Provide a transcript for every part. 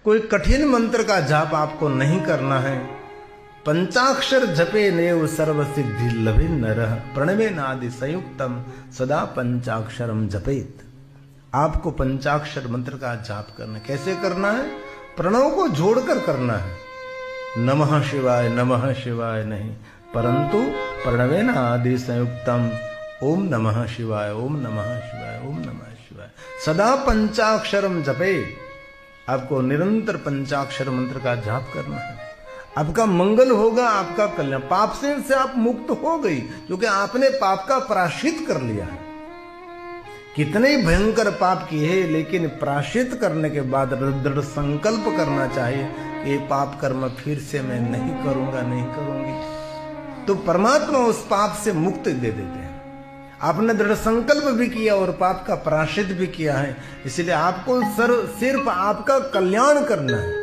कोई कठिन मंत्र का जाप आपको नहीं करना है। पंचाक्षर जपे नेव सर्व सिद्धि लभे नरः प्रणवे नादि संयुक्तम सदा पंचाक्षरम जपेत। आपको पंचाक्षर मंत्र का जाप करना, कैसे करना है? प्रणव को जोड़कर करना है। नमः शिवाय नहीं, परंतु प्रणवे नादि संयुक्तम ओम नमः शिवाय ओम नमः शिवाय ओम नमः शिवाय सदा पंचाक्षरम जपेत। आपको निरंतर पंचाक्षर मंत्र का जाप करना है। आपका मंगल होगा, आपका कल्याण। पाप से आप मुक्त हो गई, क्योंकि आपने पाप का प्रायश्चित कर लिया है। कितने भयंकर पाप किए हैं, लेकिन प्रायश्चित करने के बाद दृढ़ संकल्प करना चाहिए कि ये पाप कर्म फिर से मैं नहीं करूंगा, नहीं करूंगी। तो परमात्मा उस पाप से मुक्ति दे देते हैं। आपने दृढ़ संकल्प भी किया और पाप का प्रायश्चित भी किया है, इसलिए आपको सिर्फ आपका कल्याण करना है।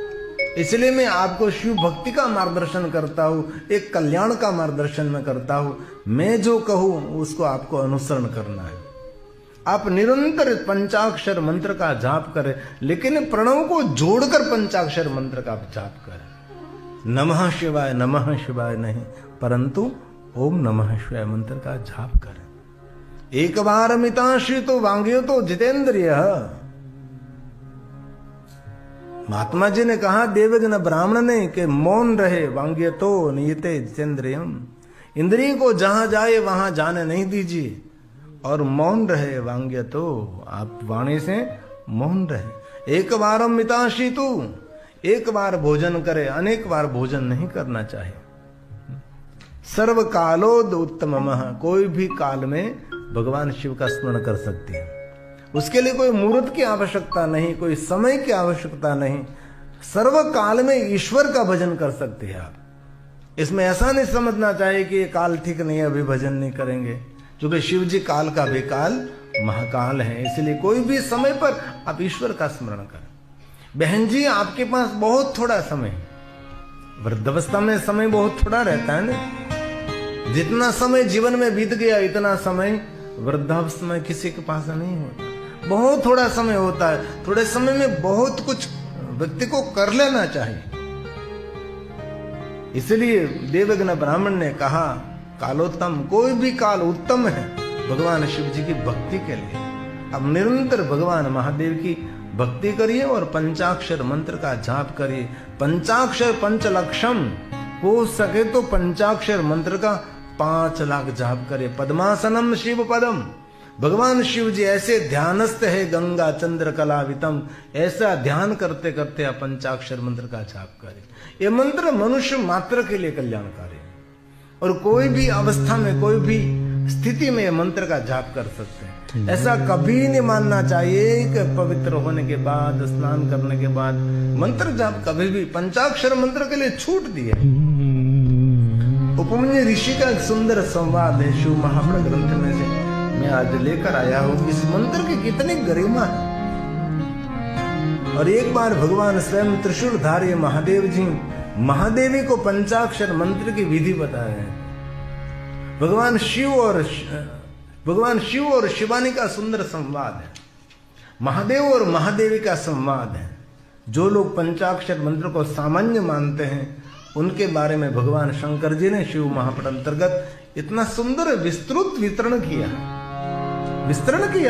इसलिए मैं आपको शिव भक्ति का मार्गदर्शन करता हूँ, एक कल्याण का मार्गदर्शन मैं करता हूँ। मैं जो कहूँ उसको आपको अनुसरण करना है। आप निरंतर पंचाक्षर मंत्र का जाप करें, लेकिन प्रणव को जोड़कर पंचाक्षर मंत्र का जाप करें। नमः शिवाय नहीं, परंतु ओम नमः शिवाय मंत्र का जाप करें। एक बार मिताश्रितो वांग्यो जितेंद्रिय। महात्मा जी ने कहा देवज्ञ ब्राह्मण ने कि मौन रहे वांग्यतो नियते जितेंद्रियम। इंद्रियों को जहां जाए वहां जाने नहीं दीजिए और मौन रहे वांग्यतो, आप वाणी से मौन रहे। एक बार मिताश्रितो, एक बार भोजन करे, अनेक बार भोजन नहीं करना चाहिए। सर्व कालोद उत्तममः, कोई भी काल में भगवान शिव का स्मरण कर सकते हैं। उसके लिए कोई मुहूर्त की आवश्यकता नहीं, कोई समय की आवश्यकता नहीं। सर्व काल में ईश्वर का भजन कर सकते हैं आप। इसमें ऐसा नहीं समझना चाहिए कि ये काल ठीक नहीं है, अभी भजन नहीं करेंगे, क्योंकि शिव जी काल का बेकाल महाकाल है। इसलिए कोई भी समय पर आप ईश्वर का स्मरण करें। बहन जी, आपके पास बहुत थोड़ा समय, वृद्धावस्था में समय बहुत थोड़ा रहता है ना। जितना समय जीवन में बीत गया, इतना समय वृद्धावस्था में किसी के पास नहीं होता। बहुत थोड़ा समय होता है। थोड़े समय में बहुत कुछ व्यक्ति को कर लेना चाहिए। इसलिए देवज्ञ ब्राह्मण ने कहा कालोत्तम, कोई भी काल उत्तम है भगवान शिव जी की भक्ति के लिए। अब निरंतर भगवान महादेव की भक्ति करिए और पंचाक्षर मंत्र का जाप करिए। पंचाक्षर पंचलक्षम, हो सके तो पंचाक्षर मंत्र का 5 लाख जाप करे। पद्मासनम शिव पदम, भगवान शिव जी ऐसे ध्यानस्थ है गंगा चंद्र कलावितम। ऐसा ध्यान करते करते आप पंचाक्षर मंत्र का जाप करें। ये मंत्र मनुष्य मात्र के लिए कल्याणकारी है और कोई भी अवस्था में, कोई भी स्थिति में ये मंत्र का जाप कर सकते हैं। ऐसा कभी नहीं मानना चाहिए कि पवित्र होने के बाद, स्नान करने के बाद मंत्र जाप कभी भी। पंचाक्षर मंत्र के लिए छूट दी है। उपमन्यु ऋषि का एक सुंदर संवाद है शिव महापुराण ग्रंथ में से मैं आज लेकर आया हूं। इस मंत्र की कितनी गरिमा है। और एक बार भगवान स्वयं त्रिशूलधारी महादेव जी महादेवी को पंचाक्षर मंत्र की विधि बता रहे हैं। भगवान शिव और शिवानी का सुंदर संवाद है। महादेव और महादेवी का संवाद है। जो लोग पंचाक्षर मंत्र को सामान्य मानते हैं, उनके बारे में भगवान शंकर जी ने शिव महापुराण अंतर्गत इतना सुंदर विस्तृत वितरण किया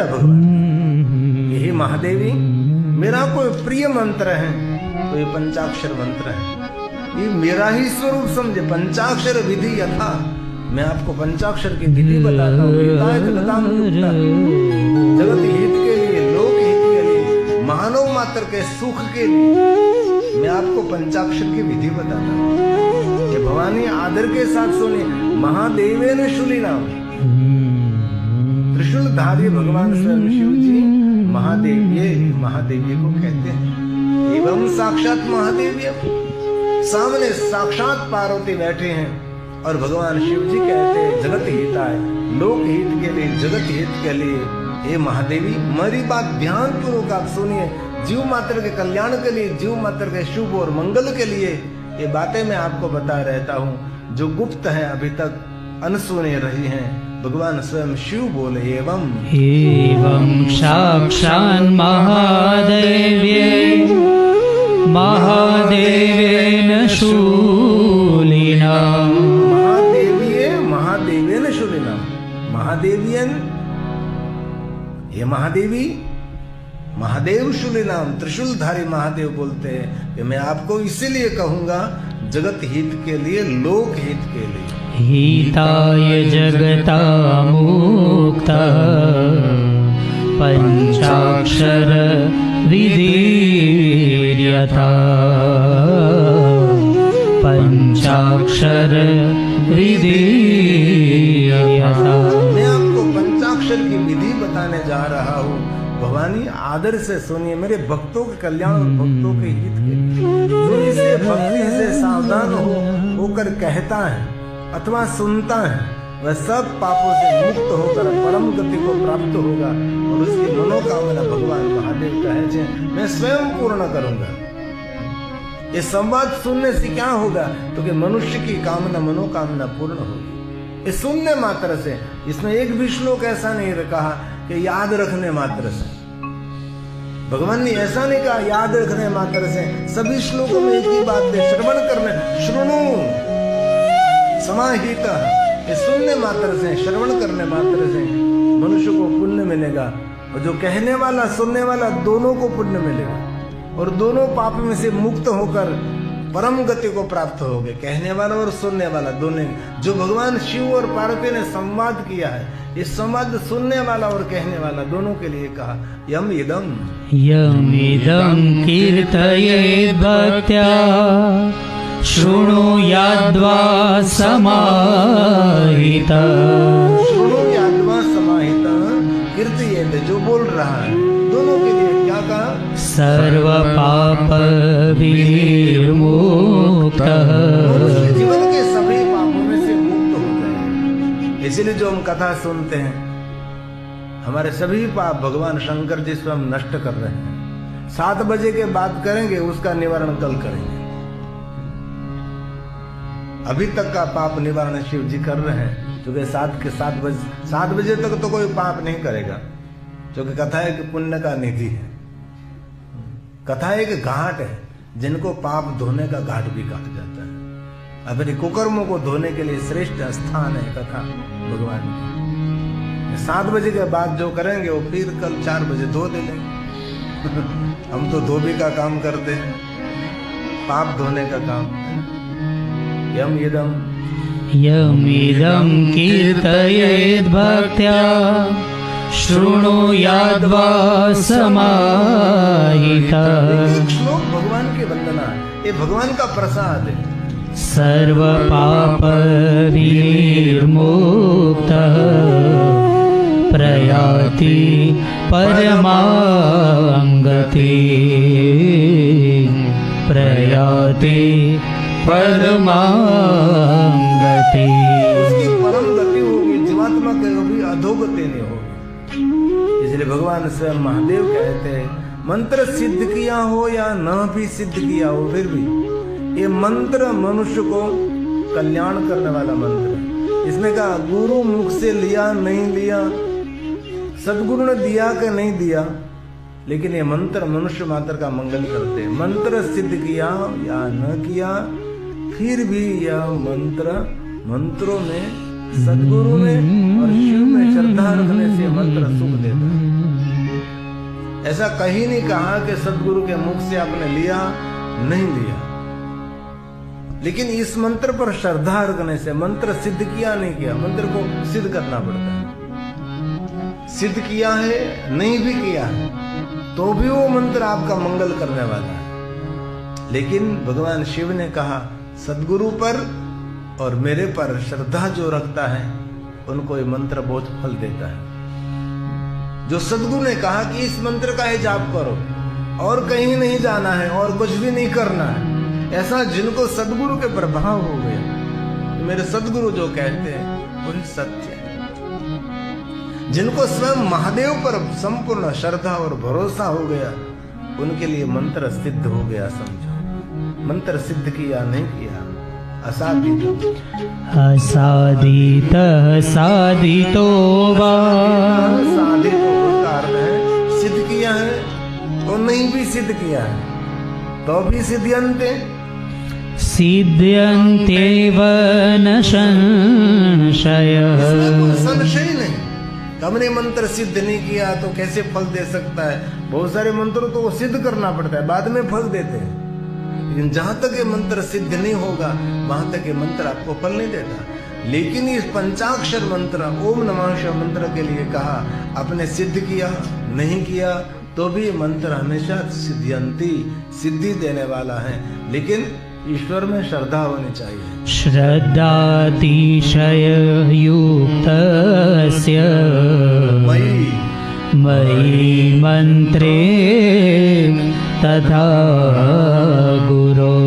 भगवान। यही महादेवी, मेरा कोई प्रिय मंत्र है तो ये पंचाक्षर मंत्र है। ये मेरा ही स्वरूप समझे। पंचाक्षर विधि यथा, मैं आपको पंचाक्षर की विधि बताता हूँ। जगत हित के लिए, लोक हित के लिए, मानव मात्र के सुख के लिए मैं आपको पंचाक्षर की विधि बताता हूँ। ये भवानी आदर के साथ सुनिए। महादेवे ने शूली नाम, त्रिशूलधारी भगवान स्वयं शिव जी महादेवी को कहते हैं। एवं साक्षात महादेवी, सामने साक्षात पार्वती बैठे हैं और भगवान शिव जी कहते हैं जगत हिताय, लोक हित के लिए, जगत हित के लिए हे महादेवी मेरी बात ध्यान पूर्वक आप सुनिए। जीव मात्र के कल्याण के लिए, जीव मात्र के शुभ और मंगल के लिए ये बातें मैं आपको बता रहता हूँ जो गुप्त है, अभी तक अनसुने रही हैं। भगवान स्वयं शिव बोले एवं साक्षात् महादेव्ये महादेवेन शूलिना। महादेवेन शूलिना। महादेवियन, ये महादेवी, महादेव शूलिनाम, त्रिशूलधारी महादेव बोलते हैं कि मैं आपको इसीलिए कहूंगा जगत हित के लिए, लोक हित के लिए। हिताय जगतामुक्ता पंचाक्षर विधीर्यता। पंचाक्षर विधीर्यता। मैं आपको पंचाक्षर की विधि बताने जा रहा हूँ। भवानी आदर से सुनिए, मेरे भक्तों के कल्याण और भक्तों के हित के लिए। जो इसे भक्ति से सावधान होकर कहता है अथवा सुनता है, वह सब पापों से मुक्त होकर परम गति को प्राप्त होगा और उसकी मनोकामना भगवान महादेव कहे छे मैं स्वयं पूर्ण करूंगा। ये संवाद सुनने से क्या होगा तो कि मनुष्य की कामना मनोकामना पूर्ण होगी। ये सुनने मात्र से, इसमें एक भी श्लोक ऐसा नहीं कहा कि याद रखने मात्र से। भगवान ने ऐसा नहीं कहा याद रखने मात्र से। सभी श्लोकों में एक ही बात है, श्रवण करने, श्रुणु समाहित। ये सुनने मात्र से, श्रवण करने मात्र से मनुष्य को पुण्य मिलेगा और जो कहने वाला सुनने वाला दोनों को पुण्य मिलेगा और दोनों पाप में से मुक्त होकर परम गति को प्राप्त होगे। कहने वाला और सुनने वाला दोनों, जो भगवान शिव और पार्वती ने संवाद किया है, इस संवाद सुनने वाला और कहने वाला दोनों के लिए कहा यम इदम कीर्तयेत् भक्त्या शृणुयाद्वा समाहिता। शृणुयाद्वा समाहिता, कीर्तयेत् जो बोल रहा है, दोनों के लिए क्या कहा? सर्व पाप विमुक्त। जीवन के सभी पापों में से मुक्त हो जाए। इसीलिए जो हम कथा सुनते हैं, हमारे सभी पाप भगवान शंकर जी स्वयं नष्ट कर रहे हैं। 7 बजे के बाद करेंगे, उसका निवारण कल करेंगे। अभी तक का पाप निवारण शिव जी कर रहे हैं, क्योंकि 7 बजे तक तो कोई पाप नहीं करेगा, क्योंकि कथा एक पुण्य का निधि है। कथा एक घाट है, जिनको पाप धोने का घाट भी कहा जाता है। अपने कुकर्मों को धोने के लिए श्रेष्ठ स्थान है कथा भगवान की। 7 बजे के बाद जो करेंगे वो फिर कल 4 बजे धो दे लेंगे। हम तो धोबी का काम करते हैं, पाप धोने का काम। यम इदम कीर्तयेत् भक्त्या शृणुयाद्वा समाहिता। एक श्लोक भगवान की वंदना है, ये भगवान का प्रसाद है। सर्व पाप विमुक्त प्रयाति परमांगति। प्रयाति परमांगति। उसकी परम गति होगी, जीवात्मा के कभी अधोगति नहीं होगी। इसलिए भगवान स्वयं महादेव कहते हैं मंत्र सिद्ध किया हो या न भी सिद्ध किया हो, फिर भी ये मंत्र मनुष्य को कल्याण करने वाला मंत्र है। इसमें कहा गुरु मुख से लिया नहीं लिया, सदगुरु ने दिया कि नहीं दिया, लेकिन ये मंत्र मनुष्य मात्र का मंगल करते हैं। मंत्र सिद्ध किया या न किया, फिर भी यह मंत्रों में, सदगुरु में और शिव में श्रद्धा रखने से मंत्र सुख देता है। ऐसा कहीं नहीं कहा कि सदगुरु के मुख से आपने लिया नहीं लिया, लेकिन इस मंत्र पर श्रद्धा रखने से मंत्र सिद्ध किया नहीं किया, मंत्र को सिद्ध करना पड़ता है। सिद्ध किया है नहीं भी किया है तो भी वो मंत्र आपका मंगल करने वाला है। लेकिन भगवान शिव ने कहा सदगुरु पर और मेरे पर श्रद्धा जो रखता है उनको ये मंत्र बहुत फल देता है। जो सदगुरु ने कहा कि इस मंत्र का ही जाप करो और कहीं नहीं जाना है और कुछ भी नहीं करना है, ऐसा जिनको सदगुरु के प्रभाव हो गया, मेरे सदगुरु जो कहते हैं वही सत्य है। जिनको स्वयं महादेव पर संपूर्ण श्रद्धा और भरोसा हो गया, उनके लिए मंत्र सिद्ध हो गया। समझो, मंत्र सिद्ध किया नहीं किया, असाधित साधितो वा। साधित का अर्थ है सिद्ध किया है और नहीं भी सिद्ध किया है। तो भी सिद्ध्यन्ते, सिद्ध्यन्त्येव न संशयः। इसमें कोई संशय नहीं। हमने मंत्र सिद्ध नहीं किया तो कैसे फल दे सकता है? बहुत सारे मंत्रों तो वो सिद्ध करना पड़ता है, बाद में फल देते हैं। लेकिन जहां तक ये मंत्र सिद्ध नहीं होगा वहां तक ये मंत्र आपको फल नहीं देता। लेकिन इस पंचाक्षर मंत्र ओम नमः शिवाय मंत्र के लिए कहा, आपने सिद्ध किया नहीं किया तो भी ये मंत्र हमेशा सिद्ध्यन्ति, सिद्धि देने वाला है। लेकिन ईश्वर में श्रद्धा होनी चाहिए। श्रद्धातिशययुक्तस्य मयि मंत्रे तथा गुरो,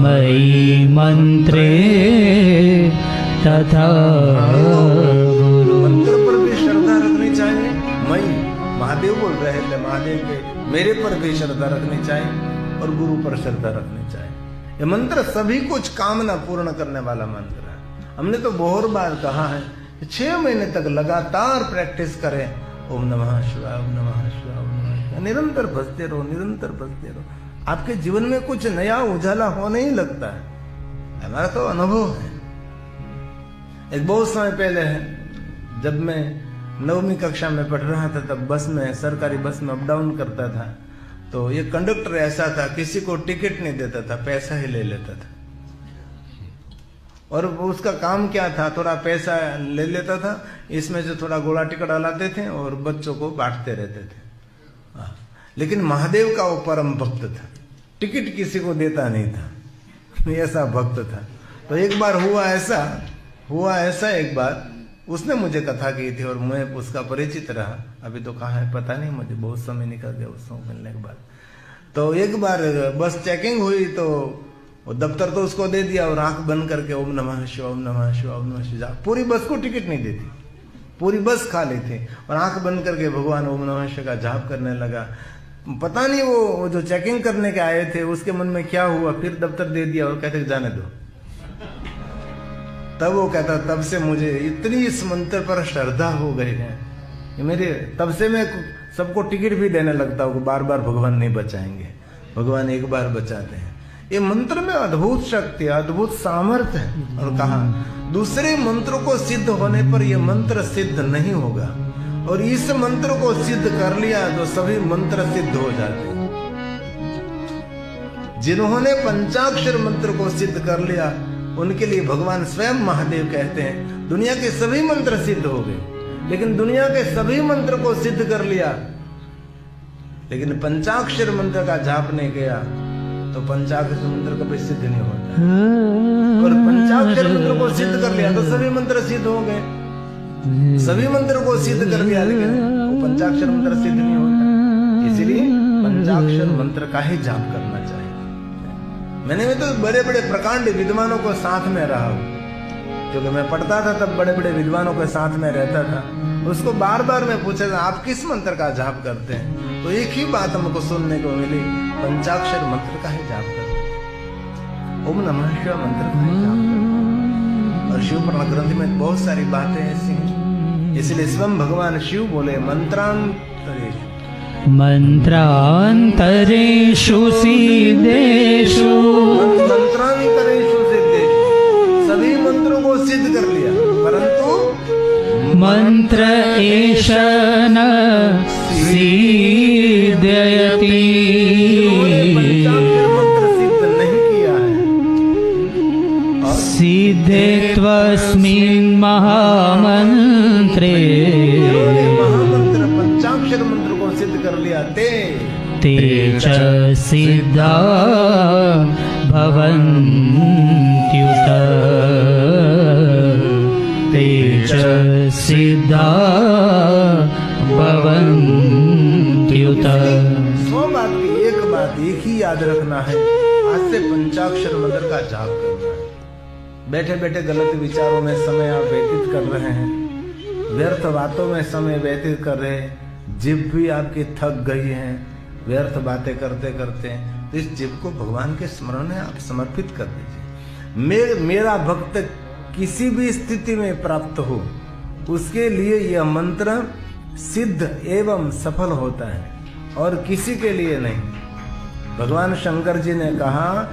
मयि मंत्रे तथा गुरु। मंत्र पर भी श्रद्धा रखनी चाहिए। मई महादेव बोल रहे हैं, महादेव के मेरे पर भी श्रद्धा रखनी चाहिए और गुरु पर श्रद्धा रखनी चाहिए। ये मंत्र सभी कुछ कामना पूर्ण करने वाला मंत्र है। हमने तो बहुत बार कहा है 6 महीने तक लगातार प्रैक्टिस करें। ओम नमः शिवाय, ओम नमः शिवाय, ओम नमः शिवाय, निरंतर बजते रहो, निरंतर बजते रहो। आपके जीवन में कुछ नया उजाला होने ही लगता है। हमारा तो अनुभव है। एक बहुत समय पहले है, जब मैं 9वीं कक्षा में पढ़ रहा था, तब बस में, सरकारी बस में अप डाउन करता था। तो ये कंडक्टर ऐसा था, किसी को टिकट नहीं देता था, पैसा ही ले लेता था। और उसका काम क्या था, थोड़ा पैसा ले लेता था, इसमें से थोड़ा गोला टिकट डालाते थे और बच्चों को बांटते रहते थे। लेकिन महादेव का वो परम भक्त था, टिकट किसी को देता नहीं था, ऐसा भक्त था। तो एक बार हुआ ऐसा एक बार उसने मुझे कथा की थी और मैं उसका परिचित रहा। अभी तो कहाँ है पता नहीं मुझे, बहुत समय निकल गया उसको मिलने के बाद। तो एक बार बस चेकिंग हुई तो वो दफ्तर तो उसको दे दिया और आंख बंद करके ओम नमः शिवाय, ओम नमः शिवाय, ओम नमः शिवाय। पूरी बस को टिकट नहीं देती, पूरी बस खाली थी और आंख बंद करके भगवान ओम नमः शिवाय का जाप करने लगा। पता नहीं वो जो चेकिंग करने के आए थे उसके मन में क्या हुआ, फिर दफ्तर दे दिया और कहते जाने दो। तब वो कहता, तब से मुझे इतनी इस मंत्र पर श्रद्धा हो गई है, मेरे तब से मैं सबको टिकट भी देने लगता हूँ। बार बार भगवान नहीं बचाएंगे, भगवान एक बार बचाते हैं। ये मंत्र में अद्भुत शक्ति, अद्भुत सामर्थ्य है। और कहा दूसरे मंत्रों को सिद्ध होने पर यह मंत्र सिद्ध नहीं होगा, और इस मंत्र को सिद्ध कर लिया तो सभी मंत्र सिद्ध हो जाते हैं। जिन्होंने पंचाक्षर मंत्र को सिद्ध कर लिया उनके लिए भगवान स्वयं महादेव कहते हैं दुनिया के सभी मंत्र सिद्ध हो गए। लेकिन दुनिया के सभी मंत्र को सिद्ध कर लिया, लेकिन पंचाक्षर मंत्र का जाप नहीं किया तो पंचाक्षर मंत्र कभी सिद्ध नहीं होता। और पंचाक्षर मंत्र को सिद्ध कर लिया तो सभी मंत्र सिद्ध हो गए। सभी मंत्र को सिद्ध कर लिया लेकिन वो पंचाक्षर मंत्र सिद्ध नहीं होता। इसलिए पंचाक्षर मंत्र का ही जाप करना चाहिए। मैंने भी तो बड़े बड़े प्रकांड विद्वानों को साथ में रहा हूं, क्योंकि मैं पढ़ता था तब बड़े बड़े विद्वानों के साथ में रहता था। उसको बार बार मैं पूछा था आप किस मंत्र का जाप करते हैं, तो एक ही बात हमको सुनने को मिली, पंचाक्षर मंत्र का ही जाप करते हैं, ओम नमः शिवाय मंत्र का ही जाप करते हैं। और शिव पुराण ग्रंथ में बहुत सारी बातें ऐसी हैं, इसलिए स्वयं भगवान शिव बोले मंत्रांतरेषु मंत्रांतरेषु सिद्धेषु, मंत्रांतरेषु सिद्धेषु, सभी मंत्रों को सिद्ध कर लिया, परंतु मंत्र एष न सिद्ध्यति। मंत्र सिद्ध नहीं किया है, सिद्धे त्वस्मिन् महामंत्रे, महामंत्र पंचाक्षर मंत्र को सिद्ध कर लिया ते च सिद्धा भवन्त्युत, ते च सिद्धा भवन्त्युत। 100 बात की एक बात एक ही याद रखना है, आज से पंचाक्षर मंत्र का जाप करना है। बैठे बैठे गलत विचारों में समय आप व्यतीत कर रहे हैं, व्यर्थ बातों में समय व्यतीत कर रहे हैं, जिभ भी आपकी थक गई है व्यर्थ बातें करते करते, तो इस जिभ को भगवान के स्मरण में आप समर्पित कर दीजिए। मेरा भक्त किसी भी स्थिति में प्राप्त हो उसके लिए यह मंत्र सिद्ध एवं सफल होता है। और किसी के लिए नहीं। भगवान शंकर जी ने कहा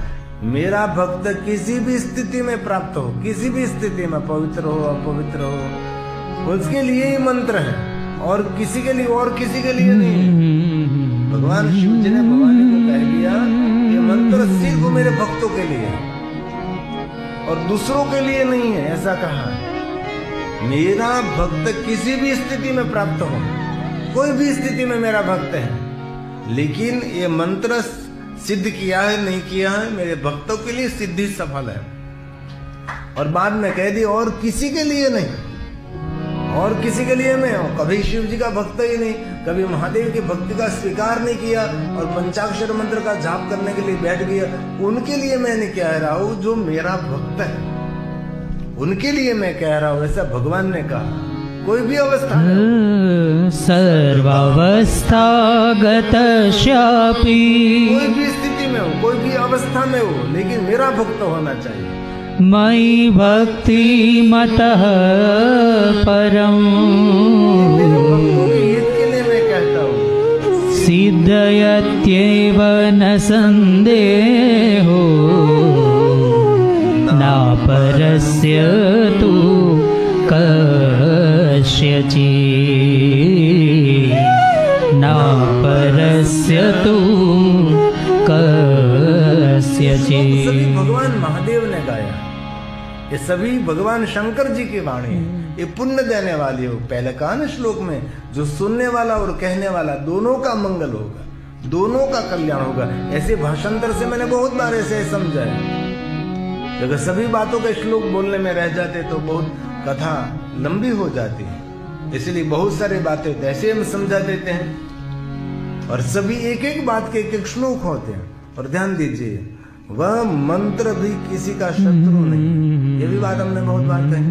मेरा भक्त किसी भी स्थिति में प्राप्त हो, किसी भी स्थिति में, पवित्र हो अपवित्र हो, उसके लिए ही मंत्र है और किसी के लिए और किसी के लिए नहीं है। भगवान शिव जी ने भवानी को कह दिया ये मंत्र सिर्फ मेरे भक्तों के लिए है और दूसरों के लिए नहीं है, ऐसा कहा। मेरा भक्त किसी भी स्थिति में प्राप्त हो, कोई भी स्थिति में मेरा भक्त है, लेकिन ये मंत्र सिद्ध किया है नहीं किया है मेरे भक्तों के लिए सिद्धि सफल है। और बाद में कह दी और किसी के लिए नहीं, और किसी के लिए मैं हूं। कभी शिव जी का भक्त ही नहीं, कभी महादेव की भक्ति का स्वीकार नहीं किया और पंचाक्षर मंत्र का जाप करने के लिए बैठ गया, उनके लिए मैं नहीं कह रहा हूं, जो मेरा भक्त है उनके लिए मैं कह रहा हूं। ऐसा भगवान ने कहा। कोई भी अवस्था में, सर्वावस्था गतश्यापि, कोई भी स्थिति में हो, कोई भी अवस्था में हो, लेकिन मेरा भक्त होना चाहिए। मयि भक्ति मतः परम, मेरे भक्तों के हित के लिए मैं कहता हूँ। सिद्धयत्येव न संदेहो, न परस्य तु कस्यचित्, न परस्य तु कस्यचित्। सभी भगवान महादेव ने गाया, ये सभी भगवान शंकर जी की वाणी है। ये पुण्य देने वाली हो। पहले कहा न श्लोक में, जो सुनने वाला और कहने वाला दोनों का मंगल होगा, दोनों का कल्याण होगा। ऐसे भाषांतर से मैंने बहुत बार ऐसे समझाया। अगर सभी बातों के श्लोक बोलने में रह जाते तो बहुत कथा लंबी हो जाती है, इसलिए बहुत सारी बातें ऐसे हम समझा देते हैं और सभी एक एक बात के एक एक श्लोक होते हैं। और ध्यान दीजिए, वह मंत्र भी किसी का शत्रु नहीं। ये भी बात हमने बहुत बार कही।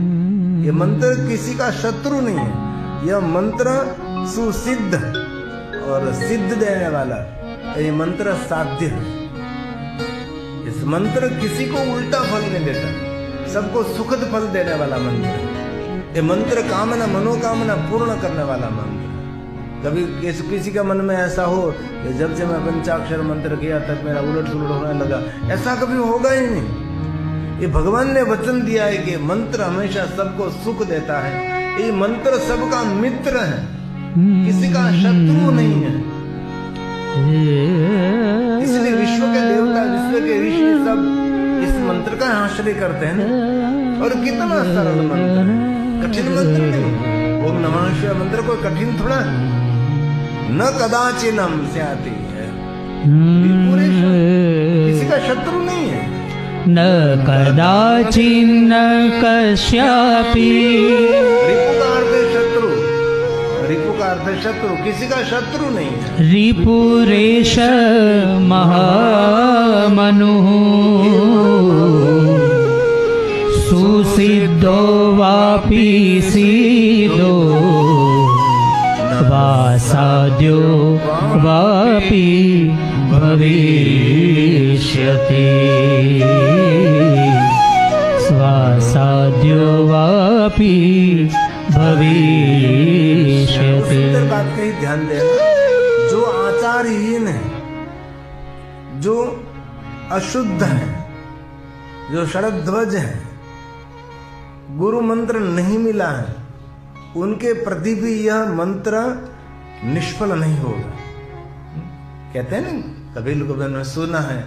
ये मंत्र किसी का शत्रु नहीं है, यह मंत्र सुसिद्ध और सिद्ध देने वाला, ये मंत्र साध्य है। इस मंत्र किसी को उल्टा फल नहीं देता, सबको सुखद फल देने वाला मंत्र है। ये मंत्र कामना मनोकामना पूर्ण करने वाला मंत्र। कभी किसी का मन में ऐसा हो कि जब से मैं पंचाक्षर मंत्र किया तब मेरा उलट सुलट होने लगा, ऐसा कभी होगा ही नहीं। ये भगवान ने वचन दिया है कि मंत्र हमेशा सबको सुख देता है। ये मंत्र सबका मित्र है, किसी का शत्रु नहीं है। इसलिए विश्व के देवता, विश्व के ऋषि सब इस मंत्र का आश्रय करते हैं। और कितना सरल मंत्र है, कठिन मंत्र नहीं। ओम नमः शिवाय मंत्र कोई कठिन थोड़ा है। न कदाचिनम से आती है, किसी का शत्रु नहीं है। न कदाचिन्न कस्यापि, रिपु का अर्थ है शत्रु, रिपु का अर्थ है शत्रु, किसी का शत्रु नहीं है। रिपुरेश महामनुः, सुसिद्धो वापि सिद्धो, वासाद्यो वापि भविष्यति, स्वासाद्यो वापि भविष्यति। सुंदर बात कही, ध्यान देना। जो आचारहीन है, जो अशुद्ध है, जो शरध्वज है, गुरु मंत्र नहीं मिला है, उनके प्रति भी यह मंत्र निष्फल नहीं होगा। कहते हैं ना, कभी लोगों ने सुना है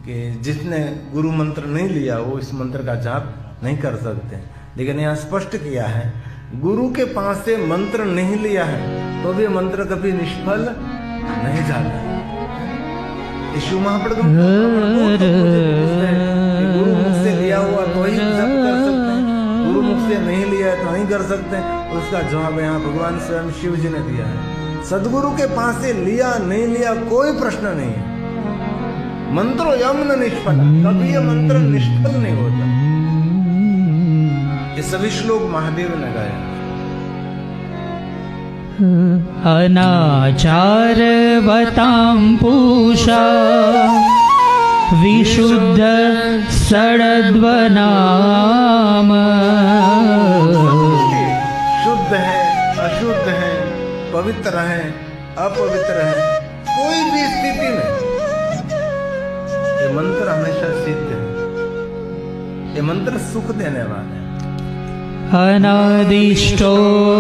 कि जिसने गुरु मंत्र नहीं लिया वो इस मंत्र का जाप नहीं कर सकते, लेकिन यहाँ स्पष्ट किया है गुरु के पास से मंत्र नहीं लिया है तो भी मंत्र कभी निष्फल नहीं जाता। यीशु महाप्रभु गुरु मुख से लिया हुआ तो ही जप कर सकते हैं, गुरु मुख से नहीं लिया तो नहीं कर सकते। उसका जवाब यहाँ भगवान स्वयं शिव जी ने दिया है। सदगुरु के पास से लिया नहीं लिया कोई प्रश्न नहीं है। मंत्रो यमन निष्फल, कभी यह मंत्र निष्फल नहीं होता। ये सभी श्लोक महादेव ने गाया। अनाचारवतां पूषा विशुद्ध षडद्वनाम, शुद्ध है अशुद्ध है, पवित्र है अपवित्र है, कोई भी स्थिति में ये मंत्र हमेशा सिद्ध है। ये मंत्र सुख देने वाला है। अनादिष्टो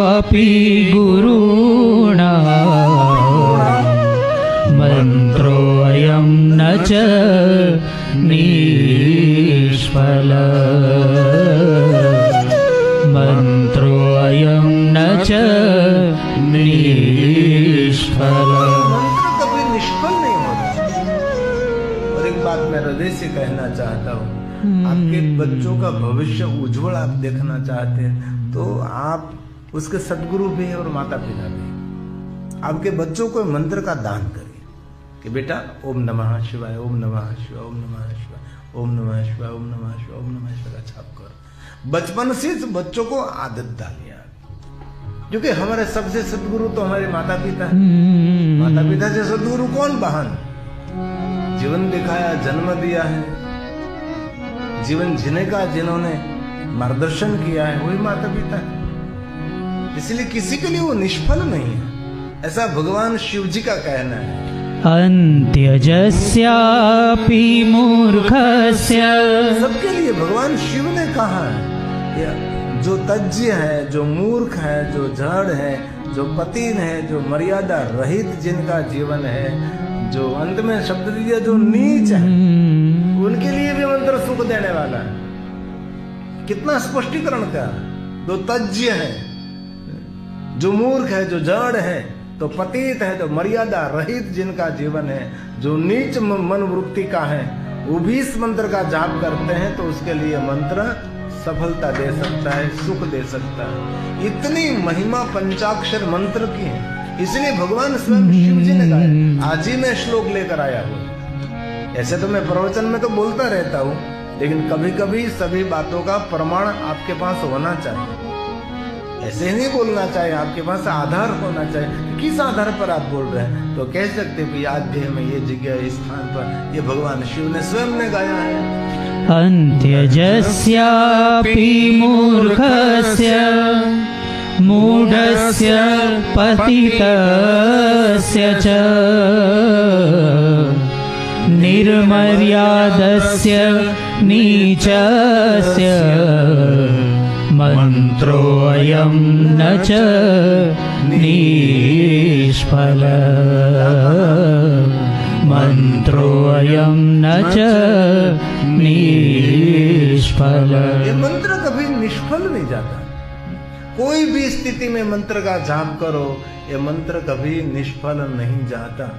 अपि गुरुणा मंत्रोऽयं न च निष्फल मंत्रोऽयं न च निष्फल। मंत्र कभी निष्फल नहीं होता। और एक बात मैं हृदय से कहना चाहता हूँ, आपके बच्चों का भविष्य उज्जवल आप देखना चाहते हैं तो आप उसके सद्गुरु भी हैं और माता पिता भी। आपके बच्चों को मंत्र का दान करिए कि बेटा ओम नमः शिवाय, ओम नमः शिवाय, ओम नमः शिवाय, ओम नमः शिवाय, ओम नमः शिवाय, ओम नमः शिवाय का जाप करो। बचपन से बच्चों को आदत डालिए, क्योंकि हमारे सबसे सद्गुरु तो हमारे माता पिता हैं। माता पिता से सद्गुरु कौन? बहन। जीवन दिखाया, जन्म दिया है, जीवन जीने का जिन्होंने मार्गदर्शन किया है वही माता पिता है। इसलिए किसी के लिए वो निष्फल नहीं है, ऐसा भगवान शिव जी का कहना है। अन्त्यजस्यापि मूर्खस्य, सबके लिए भगवान शिव ने कहा है जो तज्ज्य है, जो मूर्ख है, जो जड़ है, जो पतिन है, जो मर्यादा रहित जिनका जीवन है, जो अंत में शब्द दिया जो नीच है, उनके लिए भी मंत्र सुख देने वाला है। कितना स्पष्टीकरण का। जो तज्ज्य है, जो मूर्ख है, जो जड़ है, तो पतित है, तो मर्यादा रहित जिनका जीवन है, जो नीच मन वृत्ति का है, वो भी इस मंत्र का जाप करते हैं तो उसके लिए मंत्र सफलता दे सकता है, सुख दे सकता है। इतनी महिमा पंचाक्षर मंत्र की है, इसलिए भगवान स्वयं शिव जी ने गाया। आज ही मैं श्लोक लेकर आया हूँ। ऐसे तो मैं प्रवचन में तो बोलता रहता हूँ, लेकिन कभी कभी सभी बातों का प्रमाण आपके पास होना चाहिए। ऐसे ही नहीं बोलना चाहिए, आपके पास आधार होना चाहिए। किस आधार पर आप बोल रहे हैं तो कह सकते कि आज भी हमें ये जगह, इस स्थान पर ये भगवान शिव ने स्वयं ने गाया है। अन्त्यजस्यापि मूर्खस्य मूढस्य पतितस्य च निर्मर्यादस्य नीचस्य मंत्रोऽयं न च निष्फल मंत्रोऽयं न च निष्फल। ये मंत्र कभी निष्फल नहीं जाता। कोई भी स्थिति में मंत्र का जाप करो, ये मंत्र कभी निष्फल नहीं जाता।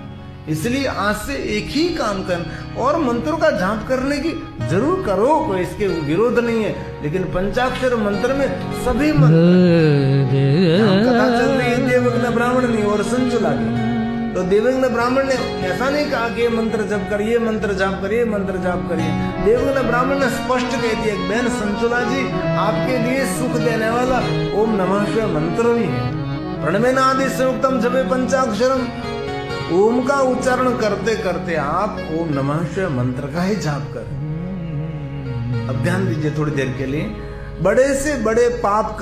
इसलिए आज से एक ही काम कर और मंत्रों का जाप करने की जरूर करो, कोई इसके विरोध नहीं है। लेकिन पंचाक्षर मंत्र में सभी मंत्र, कथा चल रही है देवज्ञ ब्राह्मण ने और संचुला की, तो देवज्ञ ब्राह्मण ने ऐसा नहीं कहा कि मंत्र जप करिए, मंत्र जाप करिए, मंत्र जाप करिए। देवज्ञ ब्राह्मण ने स्पष्ट कह दिया, बहन संचुला जी आपके लिए सुख देने वाला ओम नमः शिवाय मंत्र भी है। प्रणमेनादि संयुक्तम जपे पंचाक्षरम, ओम का उच्चारण करते करते आप ओम नमः शिवाय मंत्र का ही जाप करें। अब ध्यान दीजिए थोड़ी देर के लिए। बड़े से बड़े पाप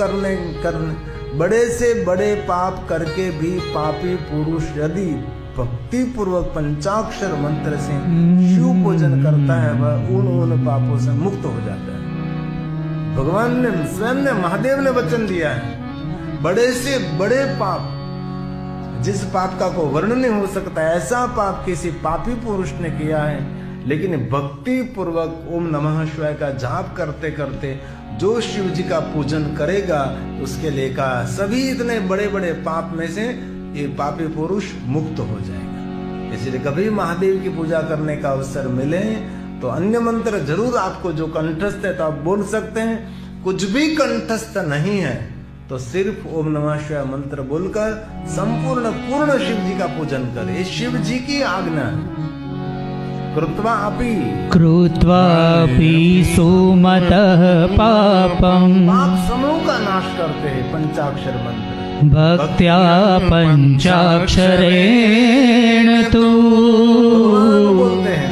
बड़े से बड़े पाप करके भी पापी पुरुष यदि भक्ति पूर्वक पंचाक्षर मंत्र से शिव पूजन करता है वह उन पापों से मुक्त हो जाता है। भगवान ने स्वयं ने, महादेव ने वचन दिया है, बड़े से बड़े पाप, जिस पाप का को वर्णन नहीं हो सकता, ऐसा पाप किसी पापी पुरुष ने किया है, लेकिन भक्ति पूर्वक ओम नमः शिवाय का जाप करते करते जो शिव जी का पूजन करेगा उसके लिए का सभी इतने बड़े बड़े पाप में से ये पापी पुरुष मुक्त हो जाएगा। इसलिए कभी महादेव की पूजा करने का अवसर मिले तो अन्य मंत्र जरूर आपको जो कंठस्थ है तो आप बोल सकते हैं। कुछ भी कंठस्थ नहीं है तो सिर्फ ओम नमः शिवाय मंत्र बोलकर संपूर्ण पूर्ण शिव जी का पूजन करें। शिव जी की आज्ञा है। कृत्वापि सुमतः पापं, पाप समूह का नाश करते हैं पंचाक्षर मंत्र। भक्त्या पंचाक्षरेण तु बोलते हैं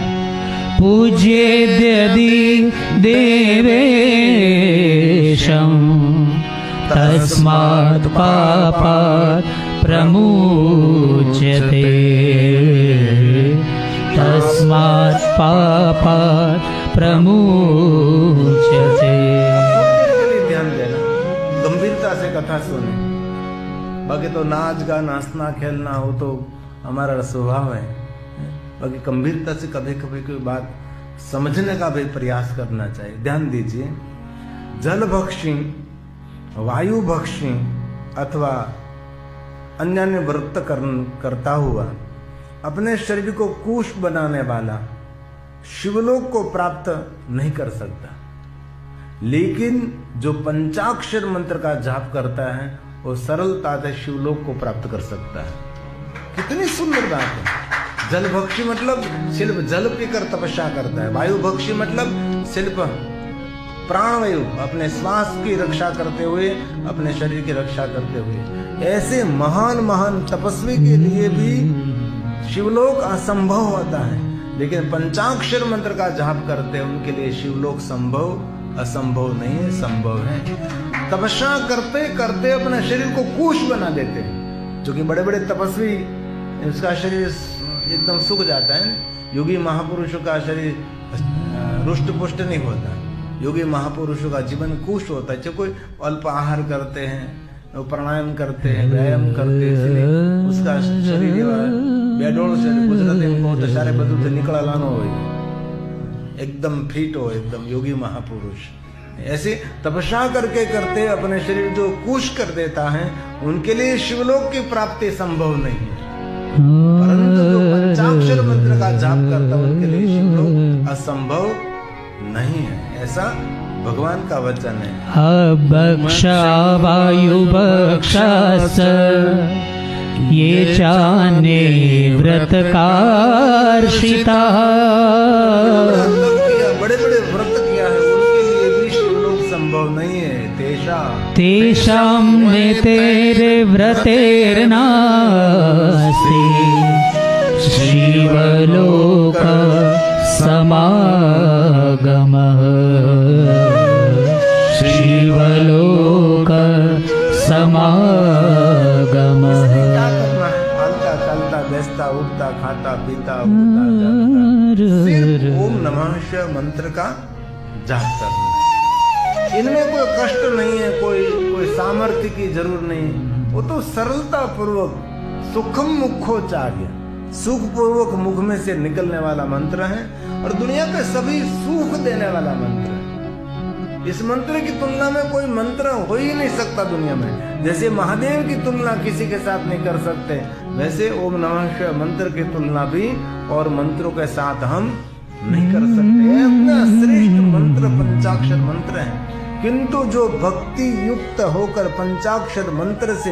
पूज्येद्यदि देवेशं तस्मात् पापात् प्रमुच्यते। तस्मात् पापात् प्रमुच्यते। के लिए ध्यान देना, गंभीरता से कथा सुने। बाकी तो नाच गाना हंसना खेलना हो तो हमारा स्वभाव है, बाकी गंभीरता से कभी कभी कोई बात समझने का भी प्रयास करना चाहिए। ध्यान दीजिए, जल भक्षी, वायु भक्षी अथवा अन्य व्रत करता हुआ अपने शरीर को कुश बनाने वाला शिवलोक को प्राप्त नहीं कर सकता, लेकिन जो पंचाक्षर मंत्र का जाप करता है वो सरलता से शिवलोक को प्राप्त कर सकता है। कितनी सुंदर बात है। जल भक्षी मतलब सिर्फ जल पीकर तपस्या करता है, वायु भक्षी मतलब सिर्फ प्राणवायु अपने श्वास की रक्षा करते हुए, अपने शरीर की रक्षा करते हुए। ऐसे महान महान तपस्वी के लिए भी शिवलोक असंभव होता है, लेकिन पंचाक्षर मंत्र का जाप करते हैं उनके लिए शिवलोक संभव असंभव नहीं है, संभव है। तपस्या करते करते अपने शरीर को कुश बना देते हैं, जो कि बड़े बड़े तपस्वी उसका शरीर एकदम सूख जाता है। योगी महापुरुषों का शरीर रुष्ट पुष्ट नहीं होता, योगी महापुरुषों का जीवन कुश होता है। जो कोई अल्प आहार करते हैं, वो प्राणायाम करते हैं, व्यायाम करते हैं, इसलिए उसका शरीर बेडोल से गुजरते बहुत सारे बदल से निकला लानो हो, एकदम फिट हो, एकदम योगी महापुरुष। ऐसे तपस्या करके करते अपने शरीर जो कुश कर देता है उनके लिए शिवलोक की प्राप्ति संभव नहीं है, परंतु जो पंचाक्षर मंत्र का जाप करता है उनके लिए शिवलोक असंभव नहीं है। ऐसा भगवान का वचन है। अभक्षा वायु भक्षास ये चाने व्रत कार्षिता। बड़े बड़े व्रत किया है उनके लिए भी शिवलोक संभव नहीं है। तेषां तेरे व्रतेर्नास्ति शिवलोक समागमः। शिवलोक समागमः। हलता चलता बैसता उठता खाता पीता सिर्फ ओम नमः शिवाय मंत्र का जाप करना। इनमें कोई कष्ट नहीं है, कोई सामर्थ्य की जरूरत नहीं, वो तो सरलता पूर्वक सुखम मुखोचार्य, सुख पूर्वक मुख में से निकलने वाला मंत्र है और दुनिया के सभी सुख देने वाला मंत्र है। इस मंत्र की तुलना में कोई मंत्र हो ही नहीं सकता दुनिया में। जैसे महादेव की तुलना किसी के साथ नहीं कर सकते, वैसे ओम नमः शिवाय मंत्र की तुलना भी और मंत्रों के साथ हम नहीं कर सकते। अपना श्रेष्ठ मंत्र पंचाक्षर मंत्र है, किंतु जो भक्ति युक्त होकर पंचाक्षर मंत्र से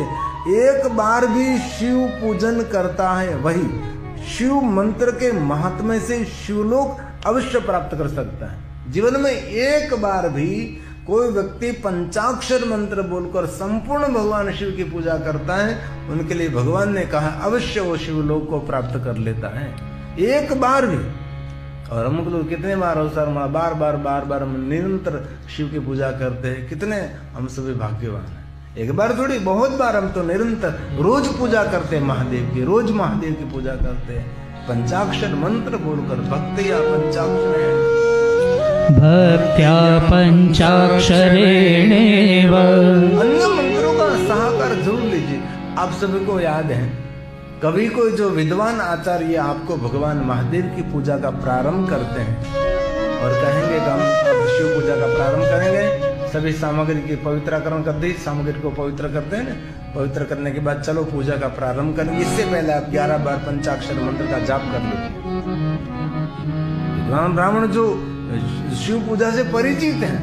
एक बार भी शिव पूजन करता है वही शिव मंत्र के महात्म्य से शिवलोक अवश्य प्राप्त कर सकता है। जीवन में एक बार भी कोई व्यक्ति पंचाक्षर मंत्र बोलकर संपूर्ण भगवान शिव की पूजा करता है, उनके लिए भगवान ने कहा अवश्य वो शिवलोक को प्राप्त कर लेता है, एक बार भी। और हम लोग कितने बार अवसर बार बार हम निरंतर शिव की पूजा करते हैं, कितने हम सभी भाग्यवान हैं। एक बार थोड़ी, बहुत बार हम तो निरंतर रोज पूजा करते हैं महादेव की, रोज महादेव की पूजा करते हैं पंचाक्षर मंत्र बोलकर। भक्तिया पंचाक्षर भक्त्या पंचाक्षरेणेव। अन्य मंत्रों का सहाकार जरूर लीजिए। आप सभी को याद है कभी कोई जो विद्वान आचार्य आपको भगवान महादेव की पूजा का प्रारंभ करते हैं और कहेंगे कि हम शिव पूजा का प्रारंभ करेंगे, सभी सामग्री की पवित्रकरण करते ही सामग्री को पवित्र करते हैं, पवित्र करने के बाद चलो पूजा का प्रारंभ करेंगे। इससे पहले आप 11 बार पंचाक्षर मंत्र का जाप कर लीजिए। विद्वान ब्राह्मण जो शिव पूजा से परिचित हैं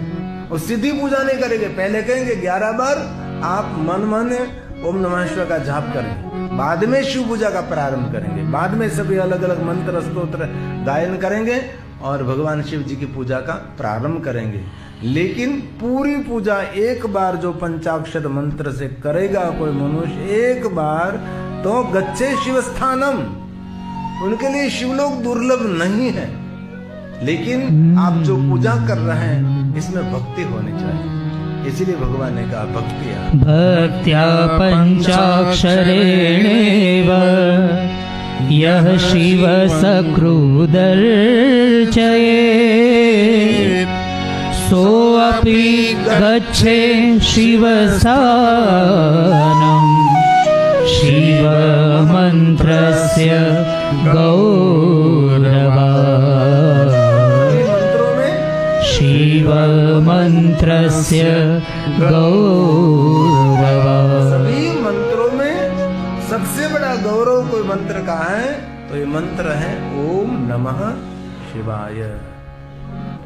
वो सीधी पूजा नहीं करेंगे, पहले कहेंगे 11 बार आप मन ओम नमः शिवाय का जाप करेंगे, बाद में शिव पूजा का प्रारंभ करेंगे, बाद में सभी अलग अलग मंत्र स्तोत्र गायन करेंगे और भगवान शिव जी की पूजा का प्रारंभ करेंगे। लेकिन पूरी पूजा एक बार जो पंचाक्षर मंत्र से करेगा कोई मनुष्य एक बार, तो गच्छे शिव स्थानम, उनके लिए शिवलोक दुर्लभ नहीं है। लेकिन आप जो पूजा कर रहे हैं इसमें भक्ति होनी चाहिए, इसलिए भगवान ने कहा भक्तिया पंचाक्षरेणेव यः शिव सकृदर्चयेत् सोऽपि गच्छे शिवसानम् शिवमन्त्रस्य गौरवात् शिवमन्त्रस्य गौरवात्। सभी मंत्रों में सबसे बड़ा गौरव कोई मंत्र का है तो ये मंत्र है ओम नमः शिवाय।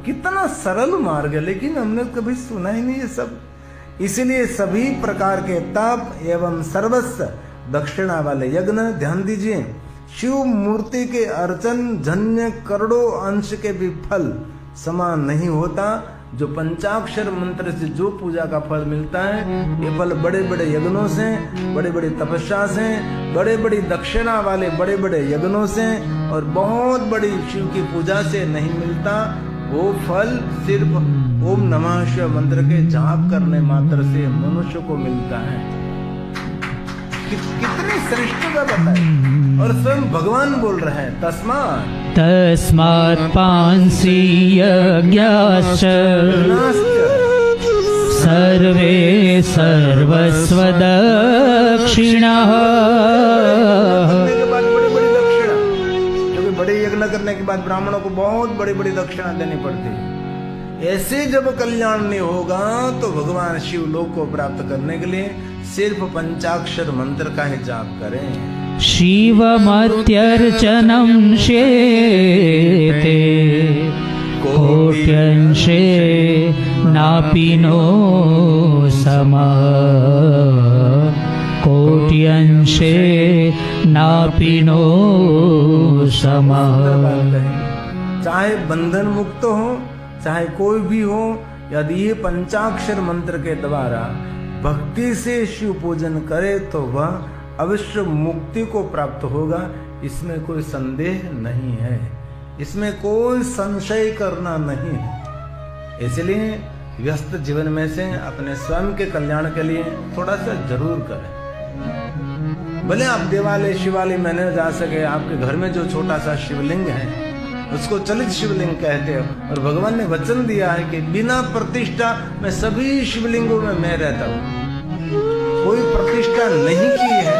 कितना सरल मार्ग है, लेकिन हमने कभी सुना ही नहीं ये सब। इसलिए सभी प्रकार के तप एवं सर्वस्व दक्षिणा वाले यज्ञ, ध्यान दीजिए, शिव मूर्ति के अर्चन जन्य करोड़ों अंश के भी फल समान नहीं होता। जो पंचाक्षर मंत्र से जो पूजा का फल मिलता है, ये फल बड़े बड़े यज्ञों से, बड़े बड़े तपस्या से, बड़े बड़ी दक्षिणा वाले बड़े बड़े यज्ञों से और बहुत बड़ी शिव की पूजा से नहीं मिलता। वो फल सिर्फ ओम नमः शिवाय मंत्र के जाप करने मात्र से मनुष्य को मिलता है। कितनी श्रेष्ठता बताए। और स्वयं भगवान बोल रहे हैं तस्मात् पांसि यज्ञाश्च सर्वे सर्वस्व दक्षिणाः। बड़े यज्ञ करने के बाद ब्राह्मणों को बहुत बड़ी बड़ी दक्षिणा देनी पड़ती है। ऐसे जब कल्याण नहीं होगा तो भगवान शिव लोक को प्राप्त करने के लिए सिर्फ पंचाक्षर मंत्र का ही जाप करें। शिवमत्यर्चनं शेते कोट्यंशे नापि नो समः कोट्यंशे नापि नो समः। चाहे बंधन मुक्त हो, चाहे कोई भी हो, यदि ये पंचाक्षर मंत्र के द्वारा भक्ति से शिव पूजन करे तो वह अवश्य मुक्ति को प्राप्त होगा। इसमें कोई संदेह नहीं है, इसमें कोई संशय करना नहीं है। इसलिए व्यस्त जीवन में से अपने स्वयं के कल्याण के लिए थोड़ा सा जरूर करें। भले आप देवालय शिवालय में न जा सके, आपके घर में जो छोटा सा शिवलिंग है उसको चलित शिवलिंग कहते हैं। और भगवान ने वचन दिया है कि बिना प्रतिष्ठा में सभी शिवलिंगों में मैं रहता हूँ। कोई प्रतिष्ठा नहीं की है,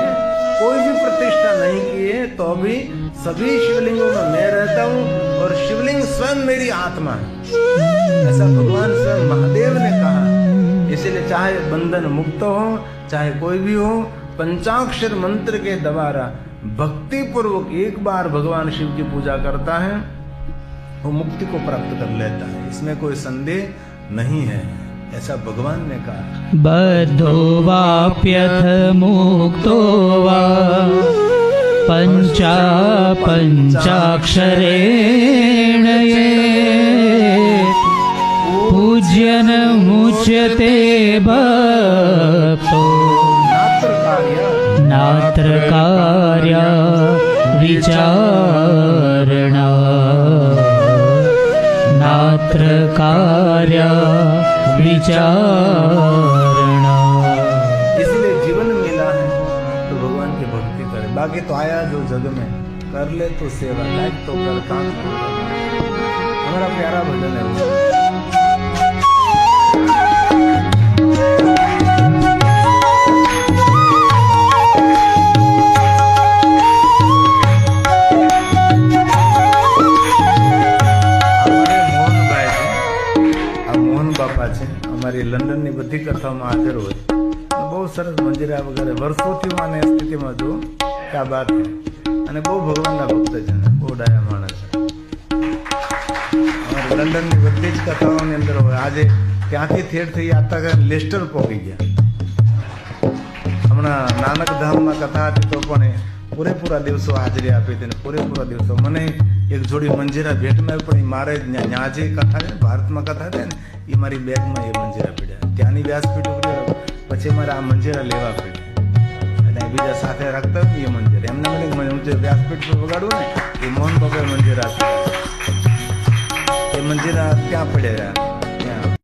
कोई भी प्रतिष्ठा नहीं की है, तो भी सभी शिवलिंगों में मैं रहता हूँ और शिवलिंग स्वयं मेरी आत्मा है, ऐसा भगवान स्वयं महादेव ने कहा। इसलिए चाहे बंधन मुक्त हो, चाहे कोई भी हो, पंचाक्षर मंत्र के द्वारा भक्ति पूर्वक एक बार भगवान शिव की पूजा करता है, वो मुक्ति को प्राप्त कर लेता है। इसमें कोई संदेह नहीं है, ऐसा भगवान ने कहा। बद्धो वाप्यथ मुक्तो वा पंचाक्षरेण पूज्यन मुच्यते भक्तो नात्र कार्य विचारणा नात्र कार्य विचारणा। इसलिए जीवन मिला है तो भगवान की भक्ति करे, बाकी तो आया जो जग में कर ले तो सेवा, लाइक तो कर काम। हमारा प्यारा भजन है। અમારી લંડનની બધી કથામાં હાજર હોય, બહુ સરસ મંજીરા વગેરે વર્ષોથી હું આને સ્થિતિમાં જોઉં ક્યાં બાત છે। અને બહુ ભગવાનના ભક્ત છે, બહુ ડાયા માણસ છે। અમારી લંડનની બધી જ કથાઓની અંદર હોય। આજે ત્યાંથી થેડથી યાત્રા કરીને લેસ્ટર પહોંચી ગયા। હમણાં નાનક ધામમાં કથા હતી તો પણ પૂરેપૂરા દિવસો હાજરી આપી હતી, પૂરેપૂરા દિવસો મને એક જોડી મંજીરા ભેટમાં પણ મારે ત્યાં જે કથા છે ભારતમાં કથા છે ને એ મારી બેગમાં એ મંજીરા પીડ્યા। ત્યાંની વ્યાસપીઠ ઉપર પછી મારે આ મંજીરા લેવા પડ્યા અને બીજા સાથે રાખતા એ મંજીરા એમને મને હું જે વ્યાસપીઠ પર વગાડું ને એ મોહન બાબાએ મંજીરા એ મંજીરા ત્યાં પડ્યા।